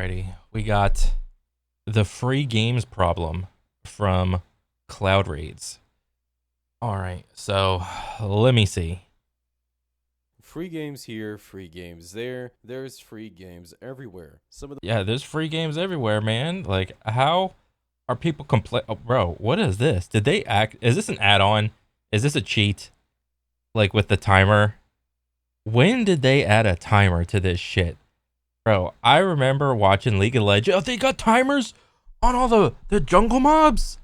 Alrighty, we got the free games problem from Cloud Raids. Alright, so let me see. Free games here, free games there. There's free games everywhere. Yeah, there's free games everywhere, man. Like, how are people Oh, bro, what is this? Did they act? Is this an add-on? Is this a cheat? Like with the timer? When did they add a timer to this shit? Bro, I remember watching League of Legends. Oh, they got timers on all the jungle mobs?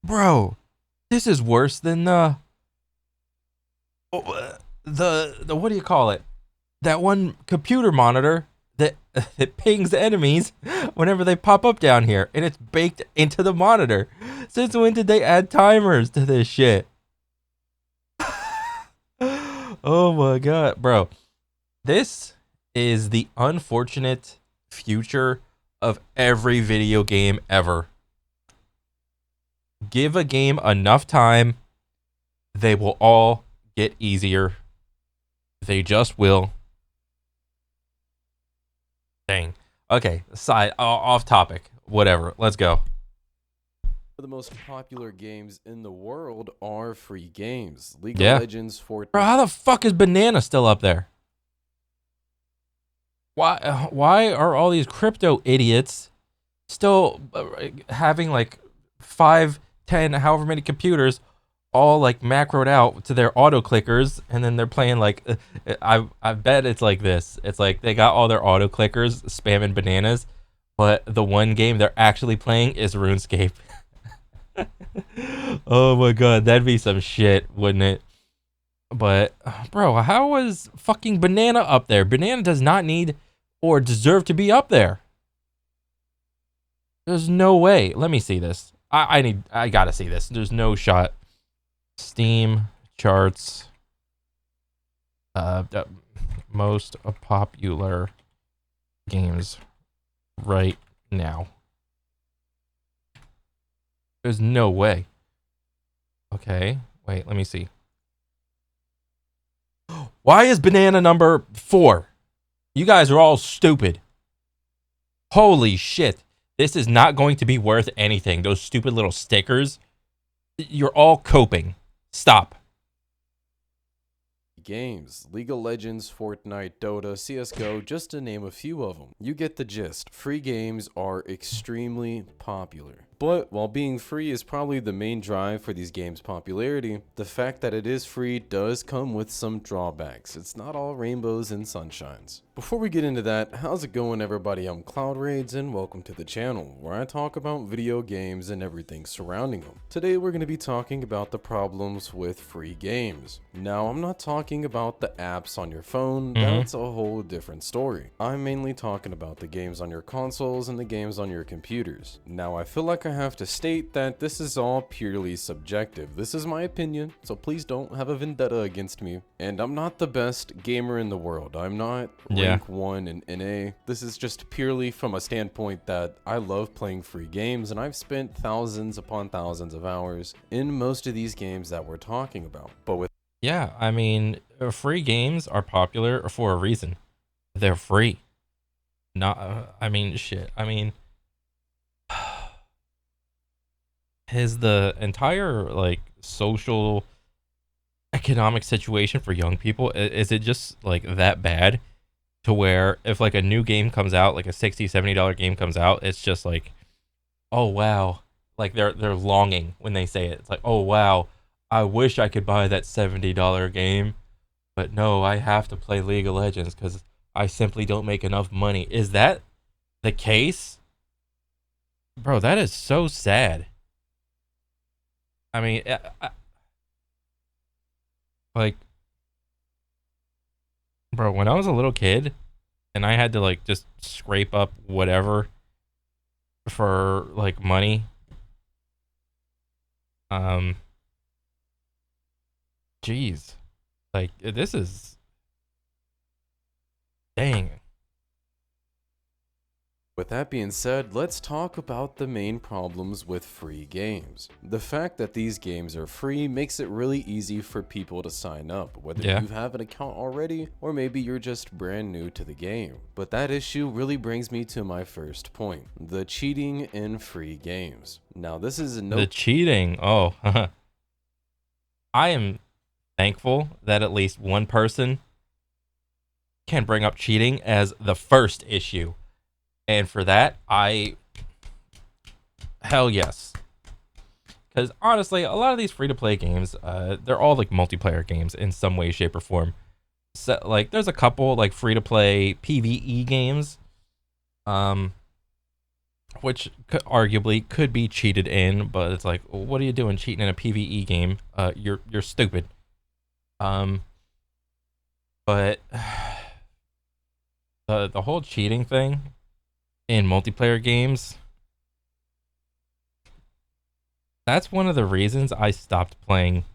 Bro, this is worse than the what do you call it? That one computer monitor that it pings enemies whenever they pop up down here, and it's baked into the monitor. Since when did they add timers to this shit? Oh my god, bro. This is the unfortunate future of every video game ever. Give a game enough time, they will all get easier. They just will. Dang. Okay, off topic. Whatever. Let's go. The most popular games in the world are free games. League of Yeah. Legends, Bro, Fortnite. how the fuck is Banana still up there? Why are all these crypto idiots still having like 5, 10, however many computers all like macroed out to their auto clickers, and then they're playing like I bet it's like this. It's like they got all their auto clickers spamming bananas, but the one game they're actually playing is RuneScape. Oh my god, that'd be some shit, wouldn't it? But bro, how was fucking Banana up there? Banana does not need or deserve to be up there. There's no way. Let me see this. I gotta see this. There's no shot. Steam charts. Most popular games right now. There's no way. Okay, wait, let me see. Why is Banana number 4? You guys are all stupid. Holy shit. This is not going to be worth anything. Those stupid little stickers. You're all coping. Stop. Games. League of Legends, Fortnite, Dota, CSGO, just to name a few of them. You get the gist. Free games are extremely popular. But while being free is probably the main drive for these games' popularity, the fact that it is free does come with some drawbacks. It's not all rainbows and sunshines. Before we get into that, how's it going everybody? I'm Cloud Raids and welcome to the channel, where I talk about video games and everything surrounding them. Today we're going to be talking about the problems with free games. Now I'm not talking about the apps on your phone, that's a whole different story. I'm mainly talking about the games on your consoles and the games on your computers. Now I feel like I have to state that this is all purely subjective. This is my opinion, so please don't have a vendetta against me. And I'm not the best gamer in the world. I'm not rank 1 in NA. This is just purely from a standpoint that I love playing free games, and I've spent thousands upon thousands of hours in most of these games that we're talking about. But with Yeah, I mean, free games are popular for a reason. They're free. Not, I mean, shit. I mean, has the entire like social economic situation for young people, is it just like that bad to where if like a new game comes out, like a $60-$70 game comes out, it's just like, oh wow, like they're longing when they say it. It's like, oh wow, I wish I could buy that $70 game, but no, I have to play League of Legends because I simply don't make enough money. Is that the case? Bro, that is so sad. I mean, like, bro, when I was a little kid and I had to like just scrape up whatever for like money, um, jeez, like this is dang. With that being said, let's talk about the main problems with free games. The fact that these games are free makes it really easy for people to sign up, whether Yeah. you have an account already or maybe you're just brand new to the game. But that issue really brings me to my first point, the cheating in free games. Now this is The cheating. Oh, I am thankful that at least one person can bring up cheating as the first issue. And for that, hell yes. Because honestly, a lot of these free to play games, they're all like multiplayer games in some way, shape, or form. So, like, there's a couple like free to play PvE games, um, which arguably could be cheated in, but it's like, what are you doing cheating in a PvE game? You're stupid. But the whole cheating thing in multiplayer games, that's one of the reasons I stopped playing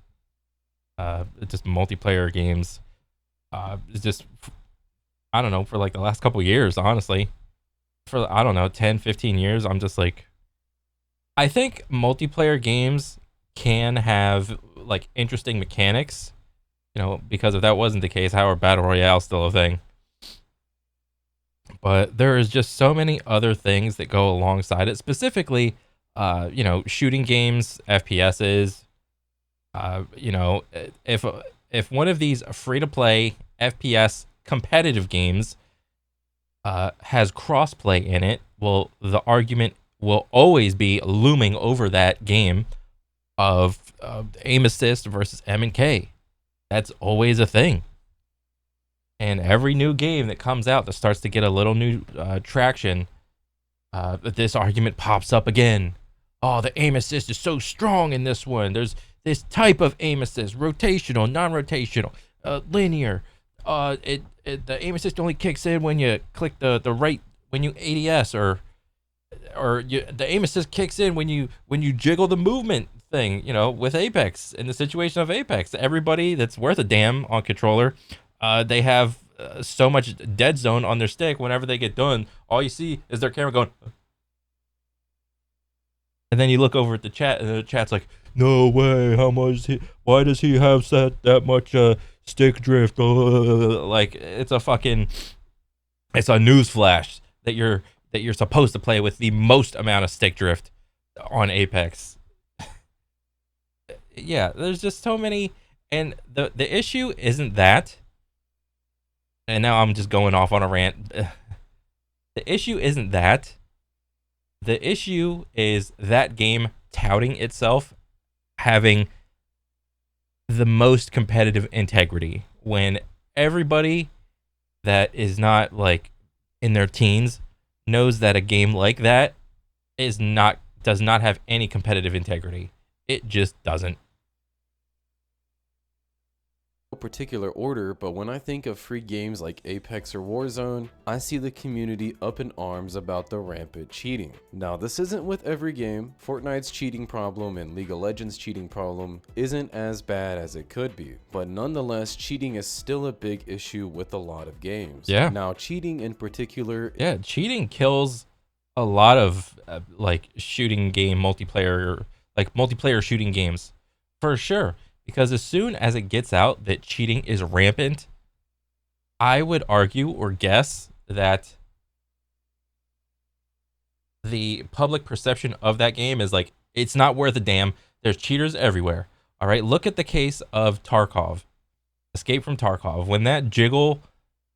just multiplayer games. Just I don't know, for like the last couple years, honestly. For I don't know, 10, 15 years, I'm just like I think multiplayer games can have like interesting mechanics, because if that wasn't the case, how are battle royale still a thing? But there is just so many other things that go alongside it, specifically shooting games, FPSs. If one of these free to play FPS competitive games has crossplay in it, well, the argument will always be looming over that game of aim assist versus M and K. That's always a thing. And every new game that comes out that starts to get a little new traction, this argument pops up again. Oh, the aim assist is so strong in this one. There's this type of aim assist: rotational, non-rotational, linear. The aim assist only kicks in when you click the right, when you ADS, or the aim assist kicks in when you jiggle the movement thing. With Apex, in the situation of Apex, everybody that's worth a damn on controller, they have so much dead zone on their stick. Whenever they get done, all you see is their camera going. And then you look over at the chat, and the chat's like, "No way! How much? Why does he have that much stick drift?" Like it's a news flash that you're supposed to play with the most amount of stick drift on Apex. Yeah, there's just so many, and the issue isn't that. And now I'm just going off on a rant. The issue isn't that. The issue is that game touting itself having the most competitive integrity when everybody that is not like in their teens knows that a game like that does not have any competitive integrity. It just doesn't. Particular order, but when I think of free games like Apex or Warzone, I see the community up in arms about the rampant cheating. Now, this isn't with every game. Fortnite's cheating problem and League of Legends cheating problem isn't as bad as it could be, but nonetheless, cheating is still a big issue with a lot of games. Yeah. Now, cheating in particular, cheating kills a lot of like shooting game multiplayer, like multiplayer shooting games, for sure. Because as soon as it gets out that cheating is rampant, I would argue or guess that the public perception of that game is like, it's not worth a damn. There's cheaters everywhere. All right, look at the case of Tarkov, Escape from Tarkov. When that jiggle,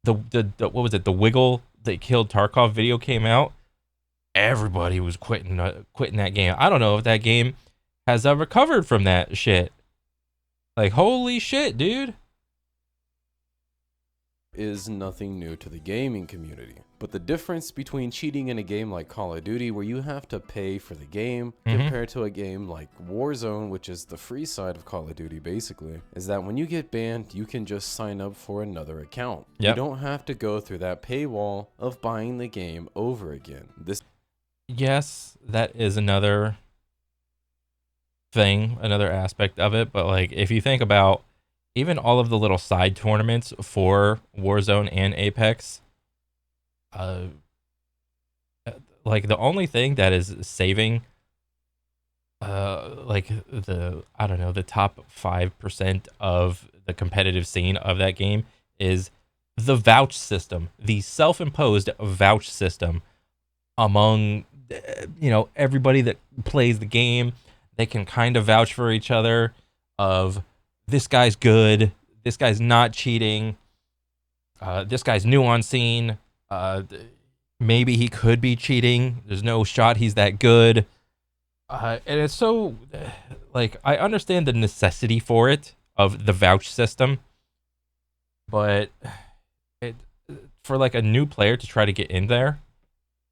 the what was it, the wiggle that killed Tarkov video came out, everybody was quitting that game. I don't know if that game has recovered from that shit. Like, holy shit, dude. Is nothing new to the gaming community. But the difference between cheating in a game like Call of Duty, where you have to pay for the game, compared to a game like Warzone, which is the free side of Call of Duty basically, is that when you get banned, you can just sign up for another account. You don't have to go through that paywall of buying the game over again. Yes, that is another thing, another aspect of it, but like if you think about even all of the little side tournaments for Warzone and Apex, like the only thing that is saving like the I don't know, the top 5% of the competitive scene of that game is the vouch system, the self-imposed vouch system among everybody that plays the game. They can kind of vouch for each other of this guy's good, this guy's not cheating, this guy's new on scene, uh maybe he could be cheating, there's no shot he's that good. And it's so like I understand the necessity for it of the vouch system, but it for like a new player to try to get in there,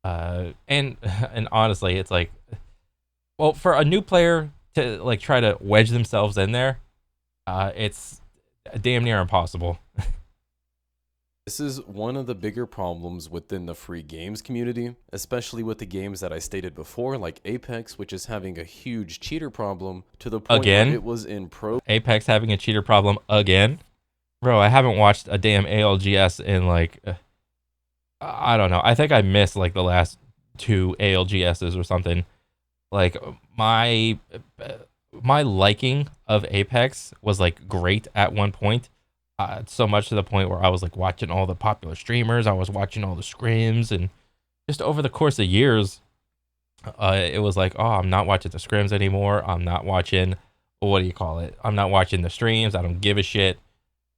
and and honestly, it's like, well, for a new player to like try to wedge themselves in there, it's damn near impossible. This is one of the bigger problems within the free games community, especially with the games that I stated before, like Apex, which is having a huge cheater problem to the point where Again, it was in pro. Apex having a cheater problem again, bro. I haven't watched a damn ALGS in like I don't know. I think I missed like the last two ALGSs or something. Like my liking of Apex was like great at one point. So much to the point where I was like watching all the popular streamers, I was watching all the scrims, and just over the course of years, it was like, oh, I'm not watching the scrims anymore. I'm not watching, what do you call it? I'm not watching the streams. I don't give a shit.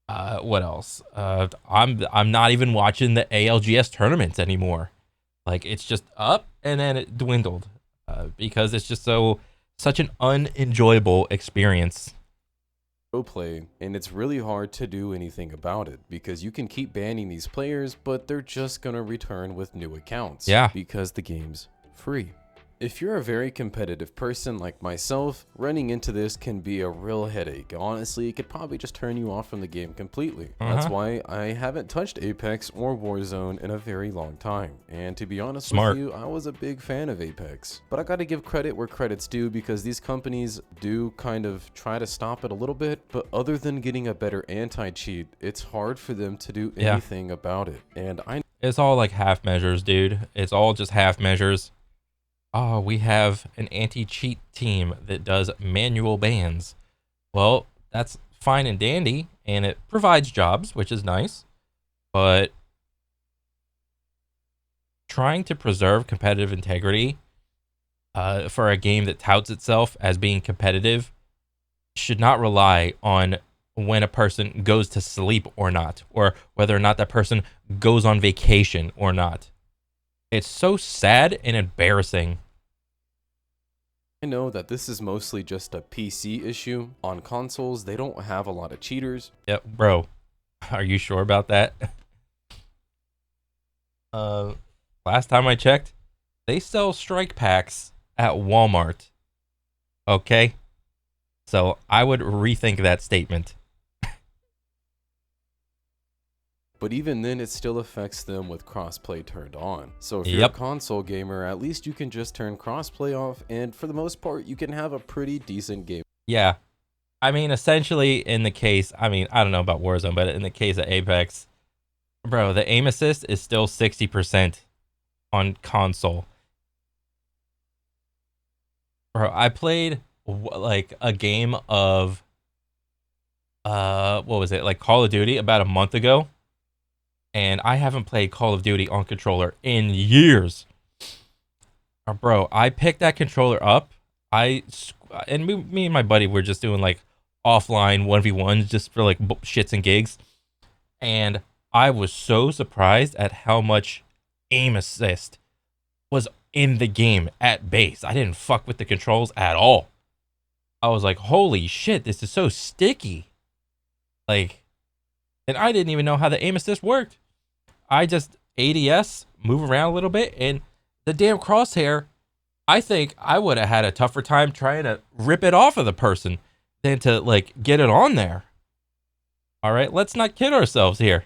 What else? I'm not even watching the ALGS tournaments anymore. Like it's just up and then it dwindled because it's just such an unenjoyable experience. Pro play, and it's really hard to do anything about it because you can keep banning these players, but they're just gonna return with new accounts. Yeah. Because the game's free. If you're a very competitive person like myself, running into this can be a real headache. Honestly, it could probably just turn you off from the game completely. That's why I haven't touched Apex or Warzone in a very long time. And to be honest with you, I was a big fan of Apex. But I gotta give credit where credit's due because these companies do kind of try to stop it a little bit. But other than getting a better anti-cheat, it's hard for them to do anything about it. And it's all like half measures, dude. It's all just half measures. Oh, we have an anti-cheat team that does manual bans. Well, that's fine and dandy, and it provides jobs, which is nice. But trying to preserve competitive integrity for a game that touts itself as being competitive should not rely on when a person goes to sleep or not, or whether or not that person goes on vacation or not. It's so sad and embarrassing. I know that this is mostly just a PC issue. On consoles, they don't have a lot of cheaters. Yep, bro. Are you sure about that? Last time I checked, they sell strike packs at Walmart. Okay? So I would rethink that statement. But even then, it still affects them with crossplay turned on. So if you're a console gamer, at least you can just turn crossplay off, and for the most part, you can have a pretty decent game. Yeah. I mean, essentially, in the case, I mean, I don't know about Warzone, but in the case of Apex, bro, the aim assist is still 60% on console. Bro, I played like a game of, what was it? Like Call of Duty about a month ago. And I haven't played Call of Duty on controller in years. Bro, I picked that controller up. Me and my buddy were just doing like offline 1v1s just for like shits and gigs. And I was so surprised at how much aim assist was in the game at base. I didn't fuck with the controls at all. I was like, holy shit, this is so sticky. Like, and I didn't even know how the aim assist worked. I just ADS, move around a little bit, and the damn crosshair, I think I would have had a tougher time trying to rip it off of the person than to, like, get it on there. All right, let's not kid ourselves here.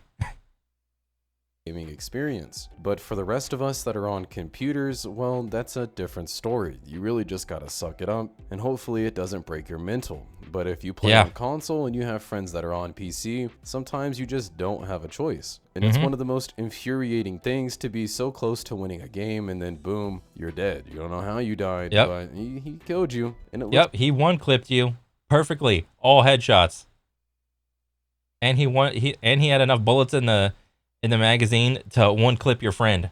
gaming experience. But for the rest of us that are on computers, well, that's a different story. You really just gotta suck it up, and hopefully it doesn't break your mental. But if you play Yeah. on console and you have friends that are on PC, sometimes you just don't have a choice. And it's Mm-hmm. one of the most infuriating things to be so close to winning a game and then boom, you're dead. You don't know how you died, Yep. but he killed you. And it looks Yep. He one clipped you perfectly, all headshots, and he had enough bullets in the magazine to one clip your friend.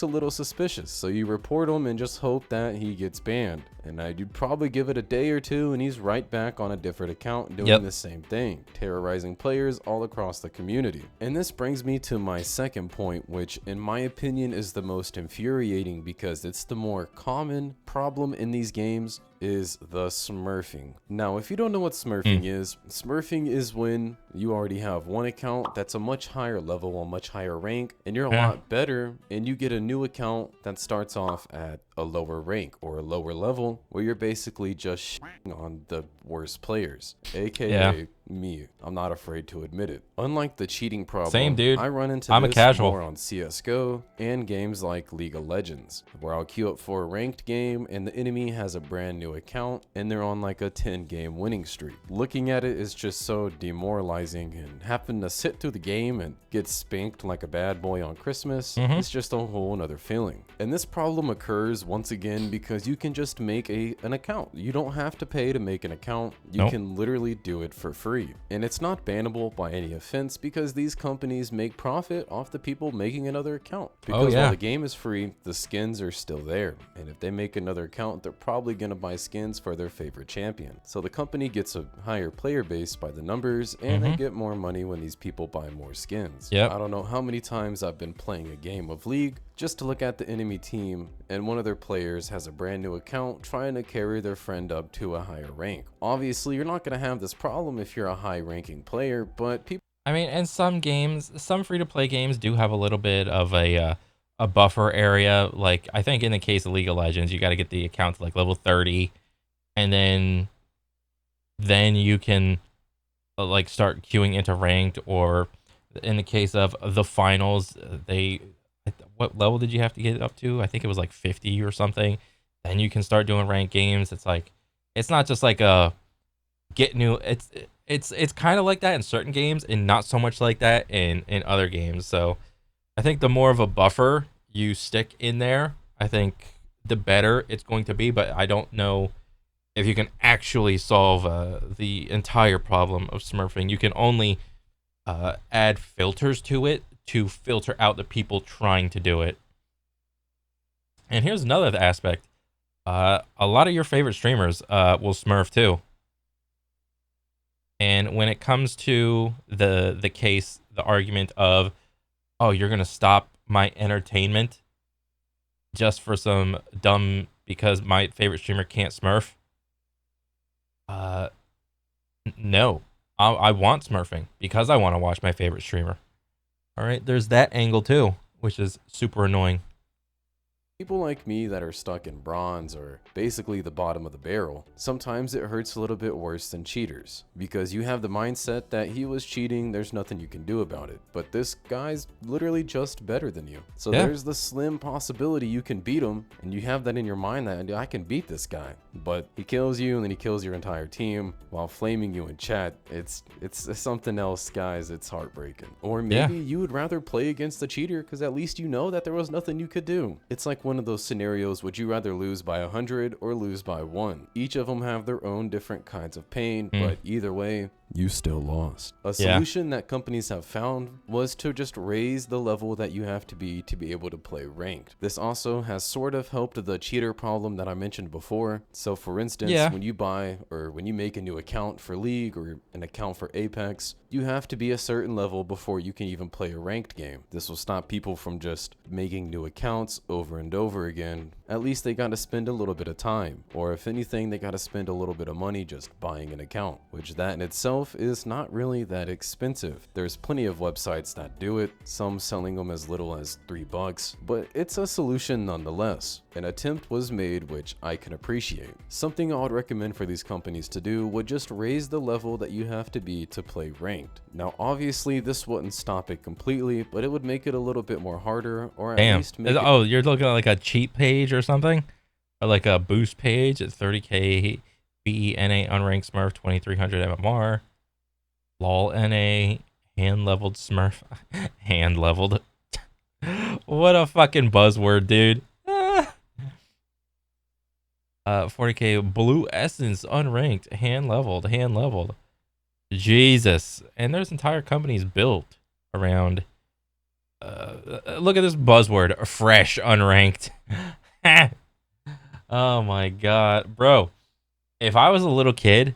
a little suspicious, so you report him and just hope that he gets banned. And you'd probably give it a day or two and he's right back on a different account doing Yep. the same thing, terrorizing players all across the community. And this brings me to my second point, which in my opinion is the most infuriating because it's the more common problem in these games, is the smurfing. Now, if you don't know what smurfing is when you already have one account that's a much higher level, a much higher rank, and you're a Yeah. lot better, and you get a new account that starts off at a lower rank or a lower level where you're basically just shitting on the worst players, aka Yeah. me. I'm not afraid to admit it. Unlike the cheating Same, problem, dude. I run into I'm a this casual. more on CSGO and games like League of Legends, where I'll queue up for a ranked game and the enemy has a brand new account and they're on like a 10-game winning streak. Looking at it is just so demoralizing, and having to sit through the game and get spanked like a bad boy on Christmas is just a whole nother feeling. And this problem occurs once again because you can just make an account. You don't have to pay to make an account. You Nope. can literally do it for free. And it's not bannable by any offense because these companies make profit off the people making another account. Because yeah. while the game is free, the skins are still there. And if they make another account, they're probably going to buy skins for their favorite champion. So the company gets a higher player base by the numbers, and they get more money when these people buy more skins. Yep. I don't know how many times I've been playing a game of League just to look at the enemy team and one of their players has a brand new account trying to carry their friend up to a higher rank. Obviously, you're not going to have this problem if you're a high ranking player, but people I mean, and some games, some free to play games do have a little bit of a buffer area. Like I think in the case of League of Legends, you got to get the account to like level 30, and then you can like start queuing into ranked. Or in the case of the finals, what level did you have to get up to? I think it was like 50 or something. Then you can start doing ranked games. It's like it's not just like a get new. It's kind of like that in certain games and not so much like that in other games. So I think the more of a buffer you stick in there, I think the better it's going to be. But I don't know if you can actually solve the entire problem of smurfing. You can only add filters to it to filter out the people trying to do it. And here's another aspect. A lot of your favorite streamers will smurf too. And when it comes to the case, the argument of, oh, you're gonna stop my entertainment just for some dumb because my favorite streamer can't smurf. Uh, no, I want smurfing because I want to watch my favorite streamer. All right, there's that angle too, which is super annoying. People like me that are stuck in bronze or basically the bottom of the barrel, sometimes it hurts a little bit worse than cheaters because you have the mindset that he was cheating, there's nothing you can do about it. But this guy's literally just better than you. So Yeah. there's the slim possibility you can beat him, and you have that in your mind that I can beat this guy. But he kills you and then he kills your entire team while flaming you in chat. It's something else, guys. It's heartbreaking. Or maybe you would rather play against the cheater because at least you know that there was nothing you could do. It's like one of those scenarios, would you rather lose by 100 or lose by 1? Each of them have their own different kinds of pain, but either way, you still lost. A solution that companies have found was to just raise the level that you have to be able to play ranked. This also has sort of helped the cheater problem that I mentioned before. So for instance, when you buy or when you make a new account for League or an account for Apex, you have to be a certain level before you can even play a ranked game. This will stop people from just making new accounts over and over again At least they gotta spend a little bit of time, or if anything, they gotta spend a little bit of money just buying an account, which that in itself is not really that expensive. There's plenty of websites that do it, some selling them as little as $3, but it's a solution nonetheless. An attempt was made, which I can appreciate. Something I would recommend for these companies to do would just raise the level that you have to be to play ranked. Now obviously this wouldn't stop it completely, but it would make it a little bit more harder, or at Damn. least make it. Oh, you're looking at like a cheat page or something? Or like a boost page at 30k BENA unranked Smurf 2300 MMR. LOL NA hand leveled Smurf. Hand leveled. What a fucking buzzword, dude. 40k blue essence unranked, hand leveled, hand leveled. Jesus. And there's entire companies built around look at this buzzword, fresh unranked. Oh my god, bro. If I was a little kid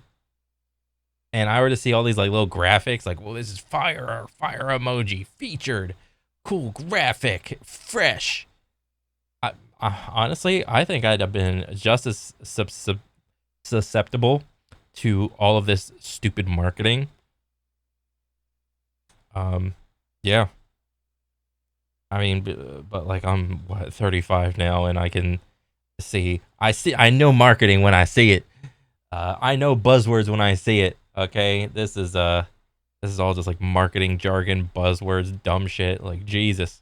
and I were to see all these like little graphics, like, well, this is fire emoji featured, cool graphic, fresh. Honestly, I think I'd have been just as susceptible to all of this stupid marketing. Yeah. I mean, but like I'm 35 now, and I can I know marketing when I see it. I know buzzwords when I see it. Okay, this is all just like marketing jargon, buzzwords, dumb shit. Like Jesus.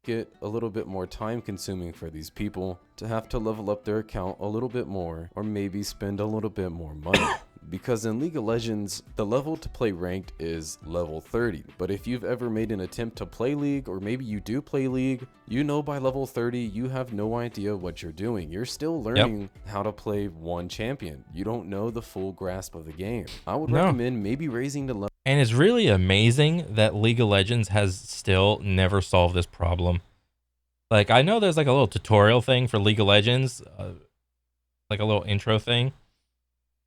Get a little bit more time consuming for these people to have to level up their account a little bit more, or maybe spend a little bit more money. Because in League of Legends, the level to play ranked is level 30. But if you've ever made an attempt to play League, or maybe you do play League, you know by level 30, you have no idea what you're doing. You're still learning how to play one champion. You don't know the full grasp of the game. I would recommend maybe raising the level. And it's really amazing that League of Legends has still never solved this problem. Like, I know there's like a little tutorial thing for League of Legends, like a little intro thing.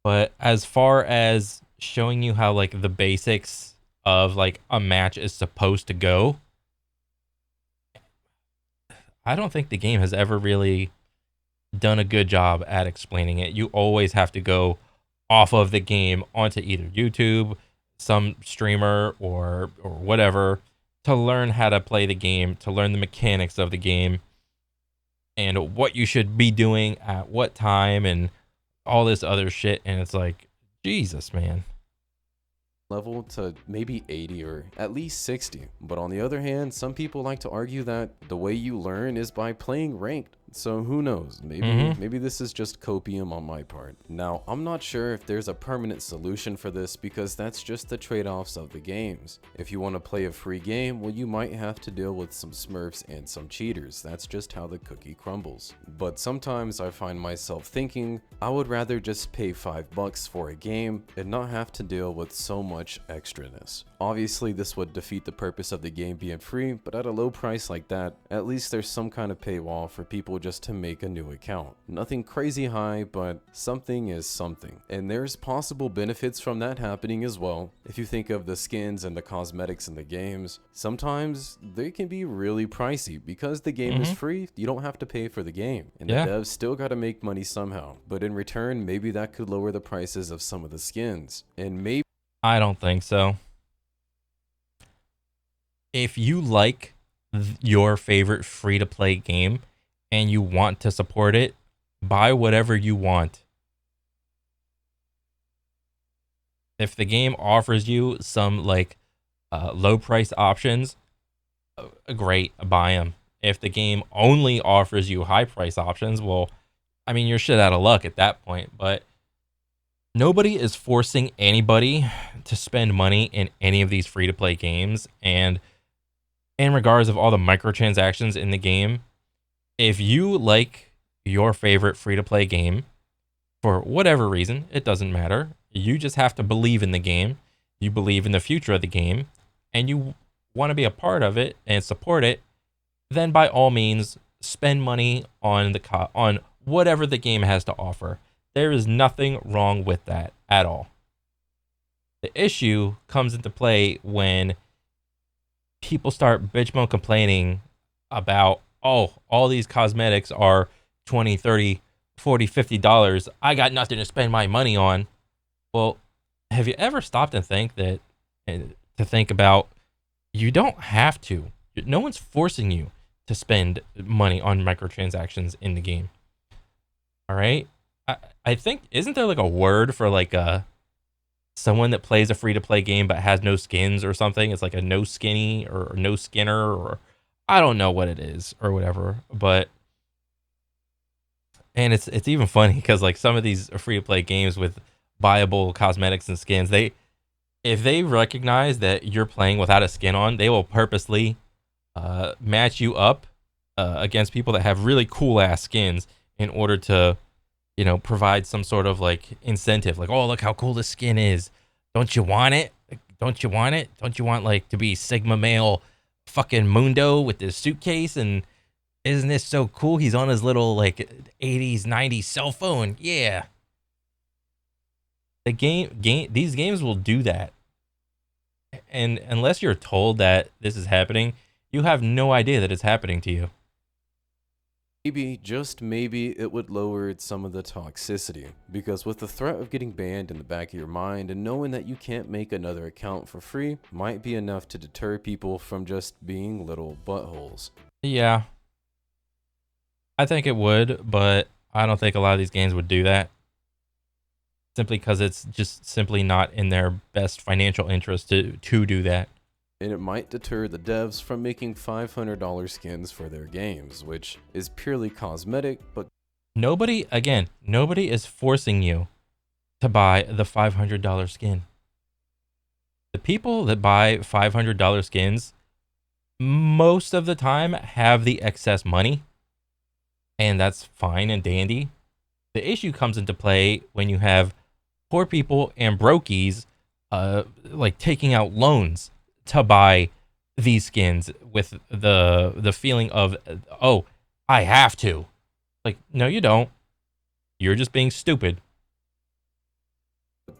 But as far as showing you how like the basics of like a match is supposed to go, I don't think the game has ever really done a good job at explaining it. You always have to go off of the game onto either YouTube, some streamer, or whatever, to learn how to play the game, to learn the mechanics of the game, and what you should be doing at what time, and all this other shit. And it's like, Jesus, man. Level to maybe 80 or at least 60. But on the other hand, some people like to argue that the way you learn is by playing ranked. So who knows, maybe this is just copium on my part. Now, I'm not sure if there's a permanent solution for this, because that's just the trade-offs of the games. If you want to play a free game, well, you might have to deal with some smurfs and some cheaters. That's just how the cookie crumbles. But sometimes I find myself thinking, I would rather just pay $5 for a game and not have to deal with so much extraness. Obviously, this would defeat the purpose of the game being free, but at a low price like that, at least there's some kind of paywall for people just to make a new account. Nothing crazy high, but something is something. And there's possible benefits from that happening as well. If you think of the skins and the cosmetics in the games, sometimes they can be really pricey. Because the game is free, you don't have to pay for the game. And the devs still gotta make money somehow. But in return, maybe that could lower the prices of some of the skins. And maybe... I don't think so. If you like your favorite free-to-play game and you want to support it, buy whatever you want. If the game offers you some like low price options, great, buy them. If the game only offers you high price options, well, I mean, you're shit out of luck at that point. But nobody is forcing anybody to spend money in any of these free-to-play games. And in regards of all the microtransactions in the game, if you like your favorite free-to-play game, for whatever reason, it doesn't matter. You just have to believe in the game. You believe in the future of the game, and you want to be a part of it and support it, then by all means, spend money on on whatever the game has to offer. There is nothing wrong with that at all. The issue comes into play when people start bitch complaining about oh, all these cosmetics are 20, 30, 40, $50. I got nothing to spend my money on. Well, have you ever stopped and to think about you don't have to. No one's forcing you to spend money on microtransactions in the game. All right? I think isn't there like a word for like someone that plays a free to play game but has no skins or something? It's like a no skinny or no skinner, or I don't know what it is or whatever. But and it's even funny because like some of these free to play games with buyable cosmetics and skins, they if they recognize that you're playing without a skin on, they will purposely match you up against people that have really cool ass skins in order to, provide some sort of like incentive. Like, oh, look how cool this skin is. Don't you want it? Don't you want it? Don't you want like to be Sigma male fucking Mundo with this suitcase? And isn't this so cool? He's on his little like 80s, 90s cell phone. Yeah. These games will do that. And unless you're told that this is happening, you have no idea that it's happening to you. Maybe, just maybe, it would lower some of the toxicity, because with the threat of getting banned in the back of your mind and knowing that you can't make another account for free might be enough to deter people from just being little buttholes. Yeah, I think it would, but I don't think a lot of these games would do that. Simply because it's just simply not in their best financial interest to do that. And it might deter the devs from making $500 skins for their games, which is purely cosmetic, but Nobody is forcing you to buy the $500 skin. The people that buy $500 skins most of the time have the excess money, and that's fine and dandy. The issue comes into play when you have poor people and brokies like taking out loans to buy these skins with the feeling of, oh, I have to. Like, no, you don't. You're just being stupid.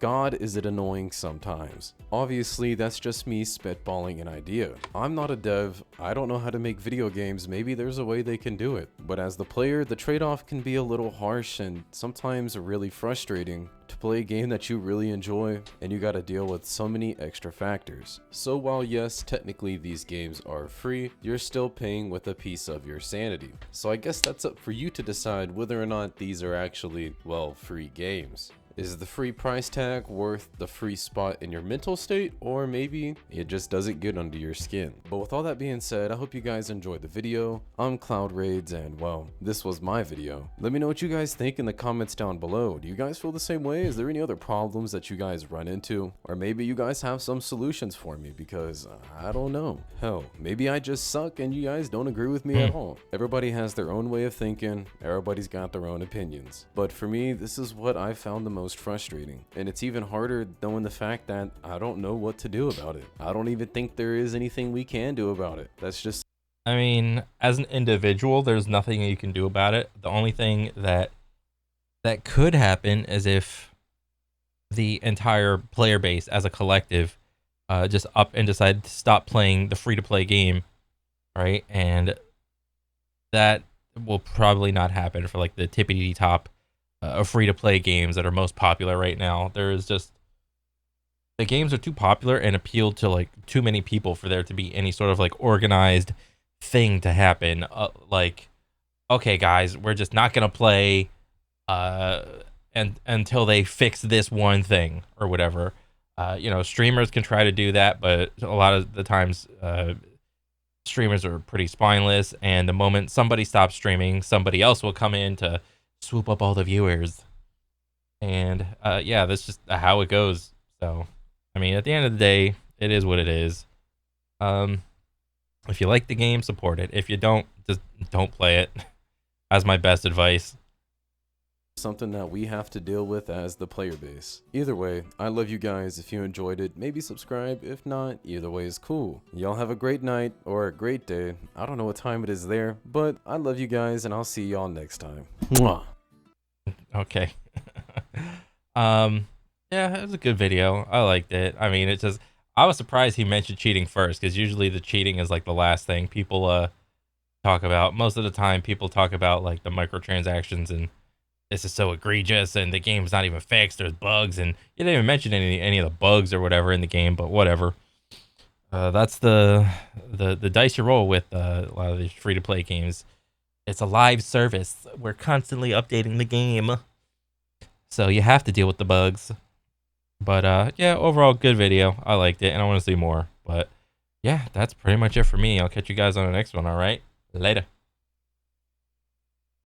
God, is it annoying sometimes. Obviously, that's just me spitballing an idea. I'm not a dev, I don't know how to make video games, maybe there's a way they can do it. But as the player, the trade-off can be a little harsh and sometimes really frustrating to play a game that you really enjoy and you gotta deal with so many extra factors. So while yes, technically these games are free, you're still paying with a piece of your sanity. So I guess that's up for you to decide whether or not these are actually, well, free games. Is the free price tag worth the free spot in your mental state, or maybe it just doesn't get under your skin? But with all that being said, I hope you guys enjoyed the video. I'm Cloud Raids, and well, this was my video. Let me know what you guys think in the comments down below. Do you guys feel the same way? Is there any other problems that you guys run into? Or maybe you guys have some solutions for me, because I don't know. Hell, maybe I just suck and you guys don't agree with me at all. Everybody has their own way of thinking, everybody's got their own opinions. But for me, this is what I found the most frustrating, and it's even harder knowing the fact that I don't know what to do about it. I don't even think there is anything we can do about it. That's just, I mean, as an individual, there's nothing you can do about it. The only thing that could happen is if the entire player base as a collective just up and decide to stop playing the free to play game, right? And that will probably not happen for like the tippity top free to play games that are most popular right now. There's just the games are too popular and appeal to like too many people for there to be any sort of like organized thing to happen. Like, okay, guys, we're just not gonna play and until they fix this one thing or whatever. Streamers can try to do that, but a lot of the times streamers are pretty spineless, and the moment somebody stops streaming, somebody else will come in to swoop up all the viewers. And yeah, that's just how it goes. So I mean, at the end of the day, it is what it is. If you like the game, support it. If you don't, just don't play it. That's my best advice. something that we have to deal with as the player base. Either way, I love you guys. If you enjoyed it, maybe subscribe. If not, either way is cool. Y'all have a great night or a great day. I don't know what time it is there, but I love you guys and I'll see y'all next time. Mwah. Okay. Yeah, it was a good video. I liked it. I mean, I was surprised he mentioned cheating first, because usually the cheating is like the last thing people talk about. Most of the time, people talk about like the microtransactions and this is so egregious and the game's not even fixed. There's bugs and you didn't even mention any of the bugs or whatever in the game, but whatever. That's the dice you roll with a lot of these free to play games. It's a live service. We're constantly updating the game, so you have to deal with the bugs. But yeah, overall good video. I liked it, and I want to see more. But yeah, that's pretty much it for me. I'll catch you guys on the next one. All right, later.